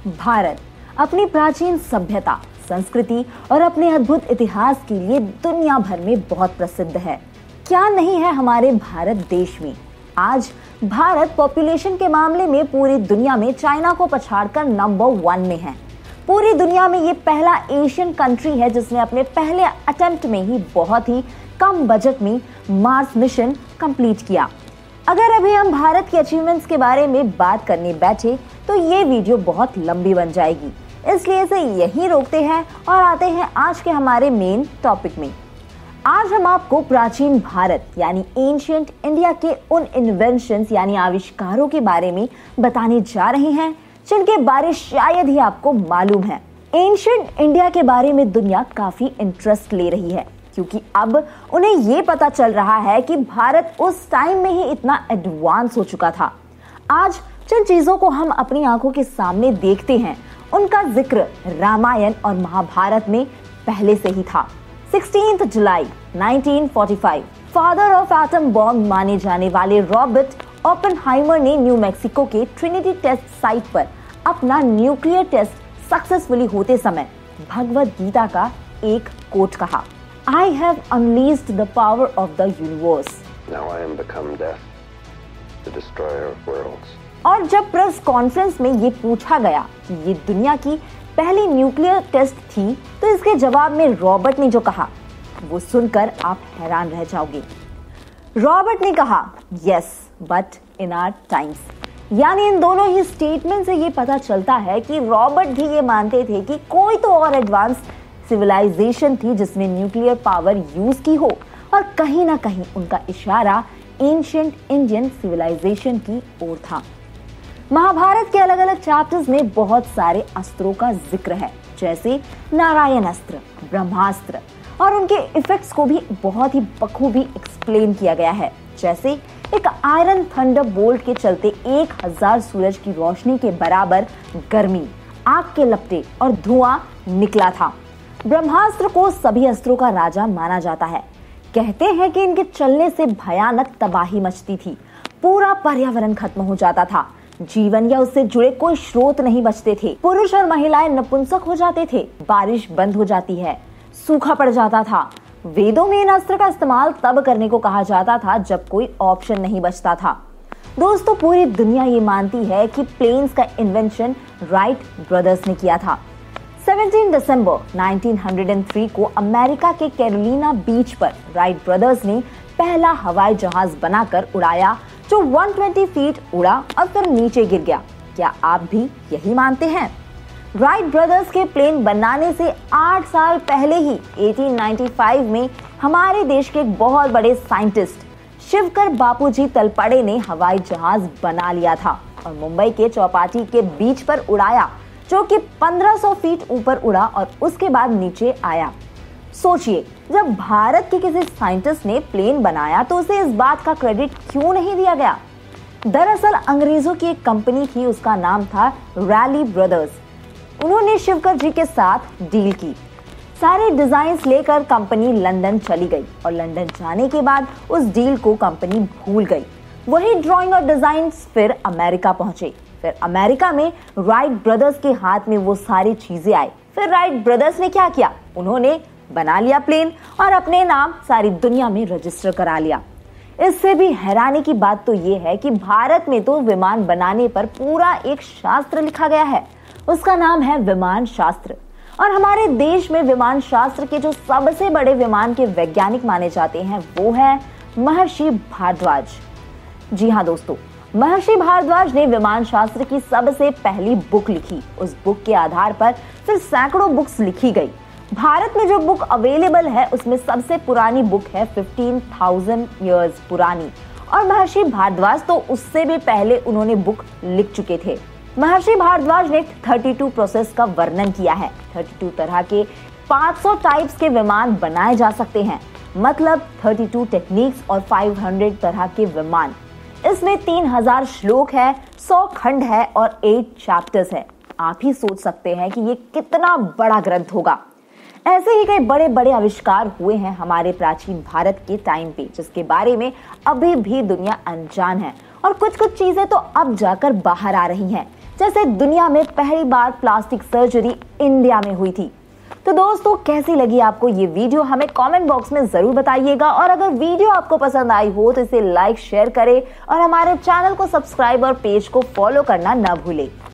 भारत अपनी प्राचीन सभ्यता, संस्कृति और अपने अद्भुत इतिहास के लिए दुनिया भर में बहुत प्रसिद्ध है। क्या नहीं है हमारे भारत देश में। आज भारत पॉपुलेशन के मामले में पूरी दुनिया में चाइना को पछाड़कर नंबर 1 में है। पूरी दुनिया में ये पहला एशियन कंट्री है जिसने अपने पहले अटेम्प्ट में ही बहुत ही कम बजट में मार्स मिशन कंप्लीट किया। अगर अभी हम भारत के अचीवमेंट्स के बारे में बात करने बैठे तो ये वीडियो बहुत लंबी बन जाएगी, इसलिए इसे यहीं रोकते हैं और आते हैं आज के हमारे मेन टॉपिक में। आज हम आपको प्राचीन भारत यानी एंशिएंट इंडिया के उन इन्वेंशंस यानी आविष्कारों के बारे में बताने जा रहे हैं जिनके बारे शायद ही आपको मालूम है। एंशिएंट इंडिया के बारे में दुनिया काफी इंटरेस्ट ले रही है क्योंकि अब उन्हें ये पता चल रहा है कि भारत उस टाइम में ही इतना एडवांस हो चुका था। आज जिन चीजों को हम अपनी आंखों के सामने देखते हैं उनका जिक्र रामायण और महाभारत में पहले से ही था। 16 जुलाई 1945 फादर ऑफ एटम बॉम्ब माने जाने वाले रॉबर्ट ओपेनहाइमर ने न्यू मैक्सिको के ट्रिनिटी टेस्ट साइट पर अपना न्यूक्लियर टेस्ट सक्सेसफुली होते समय भगवद गीता का एक कोट कहा, I have unleashed the power of the universe. Now I am become death, the destroyer of worlds. और जब प्रेस कॉन्फ्रेंस में ये पूछा गया कि ये दुनिया की पहली न्यूक्लियर टेस्ट थी तो इसके जवाब में रॉबर्ट ने जो कहा वो सुनकर आप हैरान रह जाओगे। रॉबर्ट ने कहा yes, but in our times। यानी इन दोनों ही स्टेटमेंट से ये पता चलता है कि रॉबर्ट भी ये मानते थे कि कोई तो और एडवांस सिविलाइजेशन थी जिसने न्यूक्लियर पावर यूज की हो और कहीं ना कहीं उनका इशारा एंशिएंट इंडियन सिविलाइजेशन की ओर था। महाभारत के अलग अलग चैप्टर्स में बहुत सारे अस्त्रों का जिक्र है, जैसे नारायण अस्त्र, ब्रह्मास्त्र और उनके इफेक्ट्स को भी बहुत ही बखूबी एक्सप्लेन किया गया है। जैसे एक आयरन थंडर बोल्ट के चलते 1000 सूरज की रोशनी के बराबर गर्मी, आग के लपटे और धुआं निकला था। ब्रह्मास्त्र को सभी अस्त्रों का राजा माना जाता है। कहते हैं कि इनके चलने से भयानक तबाही मचती थी, पूरा पर्यावरण खत्म हो जाता था, जीवन या उससे जुड़े कोई स्रोत नहीं बचते थे, पुरुष और महिलाएं नपुंसक हो जाते थे, बारिश बंद हो जाती है, सूखा पड़ जाता था। वेदों में इन अस्त्र का इस्तेमाल तब करने को कहा जाता था जब कोई ऑप्शन नहीं बचता था। दोस्तों, पूरी दुनिया ये मानती है कि प्लेन्स का इन्वेंशन राइट ब्रदर्स ने किया था। 17 दिसंबर 1903 को अमेरिका के कैरोलिना बीच पर राइट ब्रदर्स ने पहला हवाई जहाज बनाकर उड़ाया जो 120 फीट उड़ा और फिर नीचे गिर गया। क्या आप भी यही मानते हैं? राइट ब्रदर्स के प्लेन बनाने से 8 साल पहले ही 1895 में हमारे देश के एक बहुत बड़े साइंटिस्ट शिवकर बापूजी तलपड़े ने हवाई जहाज बना लिया था और मुंबई के चौपाटी के बीच पर उड़ाया जो कि 1500 फीट ऊपर उड़ा और उसके बाद नीचे आया। सोचिए, जब भारत के किसी साइंटिस्ट ने प्लेन बनाया तो उसे इस बात का क्रेडिट क्यों नहीं दिया गया? दरअसल अंग्रेजों की एक कंपनी थी, उसका नाम था रैली ब्रदर्स। उन्होंने शिवकर जी के साथ डील की। सारे डिजाइन्स लेकर कंपनी लंदन चली गई और लंदन जाने के बाद उस डील को कंपनी भूल गई। वही ड्राइंग और डिजाइन्स फिर अमेरिका पहुंचे। फिर अमेरिका में राइट ब्रदर्स के हाथ में वो सारी चीजें आई। फिर राइट ब्रदर्स ने क्या किया? उन्होंने बना लिया प्लेन और अपने नाम सारी दुनिया में रजिस्टर करा लिया। इससे भी हैरानी की बात तो ये है कि भारत में तो विमान बनाने पर पूरा एक शास्त्र लिखा गया है, उसका नाम है विमान शास्त्र। और हमारे देश में विमान शास्त्र के जो सबसे बड़े विमान के वैज्ञानिक माने जाते हैं वो है महर्षि भारद्वाज। जी हाँ दोस्तों, महर्षि भारद्वाज ने विमान शास्त्र की सबसे पहली बुक लिखी। उस बुक के आधार पर फिर सैकड़ों बुक्स लिखी गई। भारत में जो बुक अवेलेबल है उसमें सबसे पुरानी बुक है 15,000 इयर्स पुरानी और महर्षि भारद्वाज तो उससे भी पहले उन्होंने बुक लिख चुके थे। महर्षि भारद्वाज ने 32 प्रोसेस का वर्णन किया है। 32 तरह के 500 टाइप्स के विमान बनाए जा सकते हैं, मतलब 32 टेक्निक्स और 500 तरह के विमान। इसमें 3000 श्लोक है, 100 खंड है और 8 चैप्टर्स है। आप ही सोच सकते हैं कि ये कितना बड़ा ग्रंथ होगा। ऐसे ही कई बड़े बड़े आविष्कार हुए हैं हमारे प्राचीन भारत के टाइम पे जिसके बारे में अभी भी दुनिया अनजान है और कुछ कुछ चीजें तो अब जाकर बाहर आ रही हैं। जैसे दुनिया में पहली बार प्लास्टिक सर्जरी इंडिया में हुई थी। तो दोस्तों, कैसी लगी आपको ये वीडियो हमें कमेंट बॉक्स में जरूर बताइएगा, और अगर वीडियो आपको पसंद आई हो तो इसे लाइक शेयर करें और हमारे चैनल को सब्सक्राइब और पेज को फॉलो करना न भूलें।